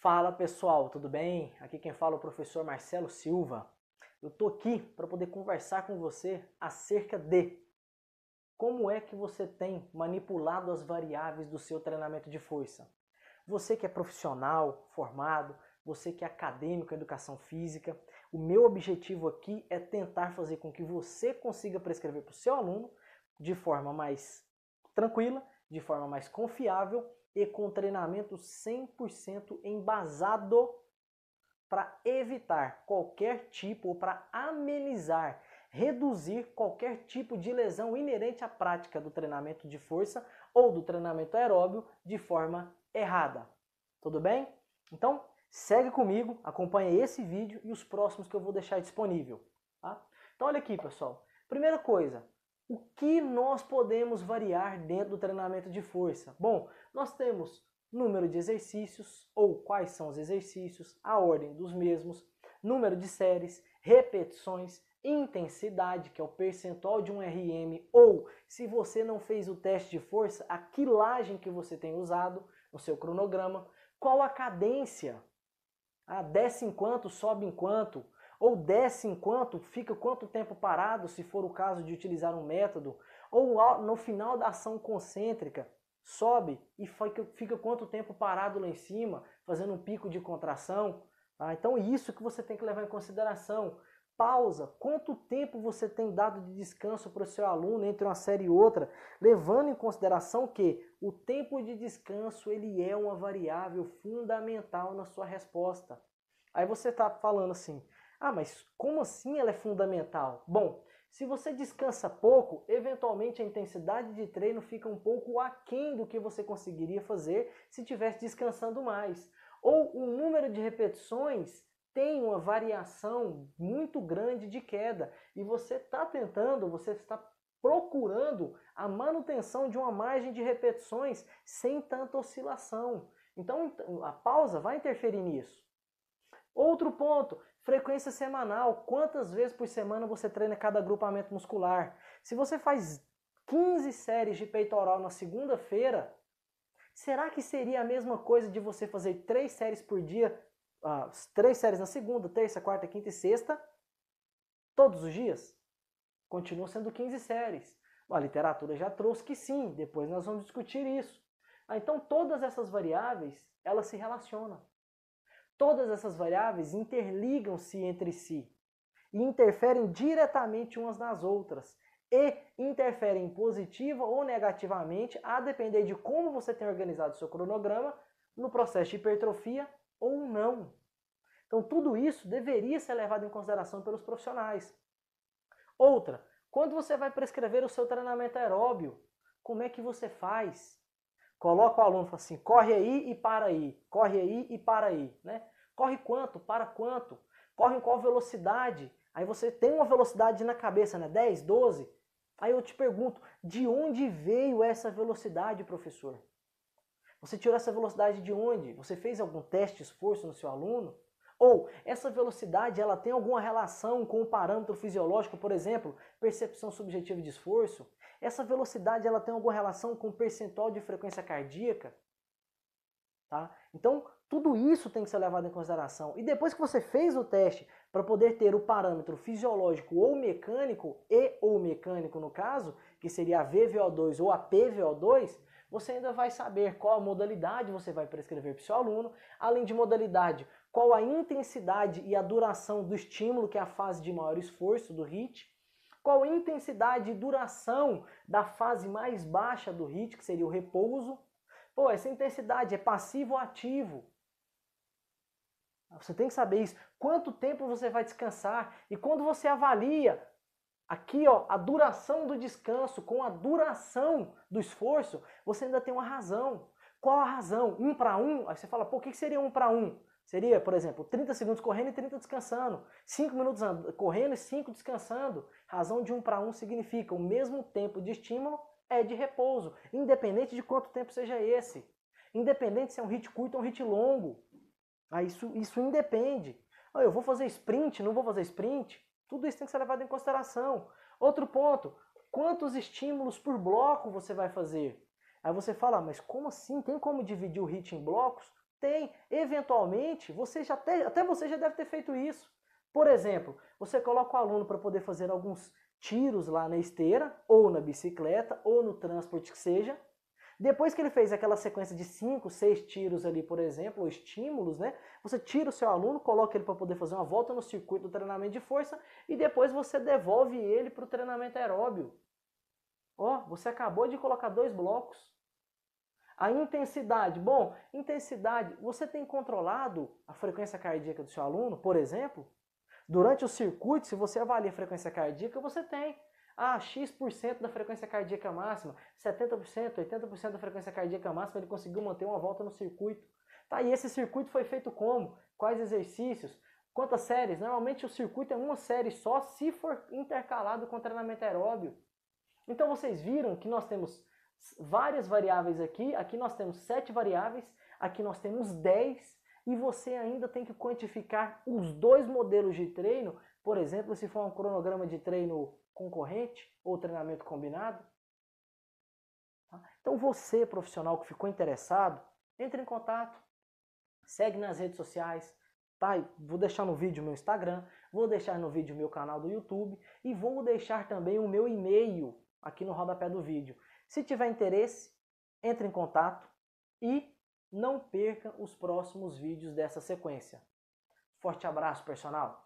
Fala pessoal, tudo bem? Aqui quem fala é o professor Marcelo Silva. Eu tô aqui para poder conversar com você acerca de como é que você tem manipulado as variáveis do seu treinamento de força. Você que é profissional, formado, você que é acadêmico em educação física, o meu objetivo aqui é tentar fazer com que você consiga prescrever para o seu aluno de forma mais tranquila, de forma mais confiável e com treinamento 100% embasado para evitar qualquer tipo ou para amenizar, reduzir qualquer tipo de lesão inerente à prática do treinamento de força ou do treinamento aeróbio de forma errada. Tudo bem? Então, segue comigo, acompanha esse vídeo e os próximos que eu vou deixar disponível. Tá? Então, olha aqui, pessoal. Primeira coisa, o que nós podemos variar dentro do treinamento de força? Bom, nós temos número de exercícios, ou quais são os exercícios, a ordem dos mesmos, número de séries, repetições, intensidade, que é o percentual de um RM, ou se você não fez o teste de força, a quilagem que você tem usado no seu cronograma, qual a cadência, desce em quanto, sobe em quanto, ou desce enquanto, fica quanto tempo parado, se for o caso de utilizar um método, ou no final da ação concêntrica, sobe e fica quanto tempo parado lá em cima, fazendo um pico de contração. Tá? Então isso que você tem que levar em consideração. Pausa, quanto tempo você tem dado de descanso para o seu aluno entre uma série e outra, levando em consideração que o tempo de descanso ele é uma variável fundamental na sua resposta. Aí você está falando assim, mas como assim ela é fundamental? Bom, se você descansa pouco, eventualmente a intensidade de treino fica um pouco aquém do que você conseguiria fazer se tivesse descansando mais. Ou o número de repetições tem uma variação muito grande de queda e você está procurando a manutenção de uma margem de repetições sem tanta oscilação. Então a pausa vai interferir nisso. Outro ponto, frequência semanal. Quantas vezes por semana você treina cada agrupamento muscular? Se você faz 15 séries de peitoral na segunda-feira, será que seria a mesma coisa de você fazer 3 séries por dia, 3 séries na segunda, terça, quarta, quinta e sexta, todos os dias? Continua sendo 15 séries. A literatura já trouxe que sim, depois nós vamos discutir isso. Então todas essas variáveis, elas se relacionam. Todas essas variáveis interligam-se entre si e interferem diretamente umas nas outras e interferem positiva ou negativamente a depender de como você tem organizado o seu cronograma no processo de hipertrofia ou não. Então tudo isso deveria ser levado em consideração pelos profissionais. Outra, quando você vai prescrever o seu treinamento aeróbio, como é que você faz? Coloca o aluno e fala assim, corre aí e para aí, corre aí e para aí, né? Corre quanto? Para quanto? Corre em qual velocidade? Aí você tem uma velocidade na cabeça, né? 10, 12? Aí eu te pergunto, de onde veio essa velocidade, professor? Você tirou essa velocidade de onde? Você fez algum teste de esforço no seu aluno? Ou essa velocidade ela tem alguma relação com um parâmetro fisiológico, por exemplo, percepção subjetiva de esforço? Essa velocidade ela tem alguma relação com o percentual de frequência cardíaca? Tá? Então, tudo isso tem que ser levado em consideração. E depois que você fez o teste para poder ter o parâmetro fisiológico ou mecânico, no caso, que seria a VVO2 ou a PVO2, você ainda vai saber qual a modalidade você vai prescrever para o seu aluno, além de modalidade, qual a intensidade e a duração do estímulo, que é a fase de maior esforço do HIIT, qual a intensidade e duração da fase mais baixa do HIIT, que seria o repouso. Pô, essa intensidade é passivo ou ativo? Você tem que saber isso. Quanto tempo você vai descansar? E quando você avalia aqui, a duração do descanso com a duração do esforço, você ainda tem uma razão. Qual a razão? 1 para 1? Aí você fala, pô, o que seria 1 para 1? Seria, por exemplo, 30 segundos correndo e 30 descansando. 5 minutos correndo e 5 descansando. Razão de 1 para 1 significa o mesmo tempo de estímulo é de repouso, independente de quanto tempo seja esse. Independente se é um HIIT curto ou um HIIT longo. Isso independe. Eu vou fazer sprint, não vou fazer sprint? Tudo isso tem que ser levado em consideração. Outro ponto, quantos estímulos por bloco você vai fazer? Aí você fala, mas como assim? Tem como dividir o HIIT em blocos? Tem. Eventualmente, até você já deve ter feito isso. Por exemplo, você coloca o aluno para poder fazer alguns tiros lá na esteira, ou na bicicleta, ou no transporte que seja. Depois que ele fez aquela sequência de 5, 6 tiros ali, por exemplo, ou estímulos, né? Você tira o seu aluno, coloca ele para poder fazer uma volta no circuito do treinamento de força e depois você devolve ele para o treinamento aeróbio. Ó, você acabou de colocar 2 blocos. A intensidade. Bom, intensidade, você tem controlado a frequência cardíaca do seu aluno, por exemplo? Durante o circuito, se você avalia a frequência cardíaca, você tem X% da frequência cardíaca máxima, 70%, 80% da frequência cardíaca máxima, ele conseguiu manter uma volta no circuito. Tá, e esse circuito foi feito como? Quais exercícios? Quantas séries? Normalmente o circuito é uma série só, se for intercalado com treinamento aeróbio. Então vocês viram que nós temos várias variáveis aqui, aqui nós temos 7 variáveis, aqui nós temos 10, e você ainda tem que quantificar os 2 modelos de treino, por exemplo, se for um cronograma de treino concorrente ou treinamento combinado. Então você, profissional que ficou interessado, entre em contato, segue nas redes sociais, tá? Vou deixar no vídeo o meu Instagram, vou deixar no vídeo o meu canal do YouTube e vou deixar também o meu e-mail aqui no rodapé do vídeo. Se tiver interesse, entre em contato e não perca os próximos vídeos dessa sequência. Forte abraço, personal!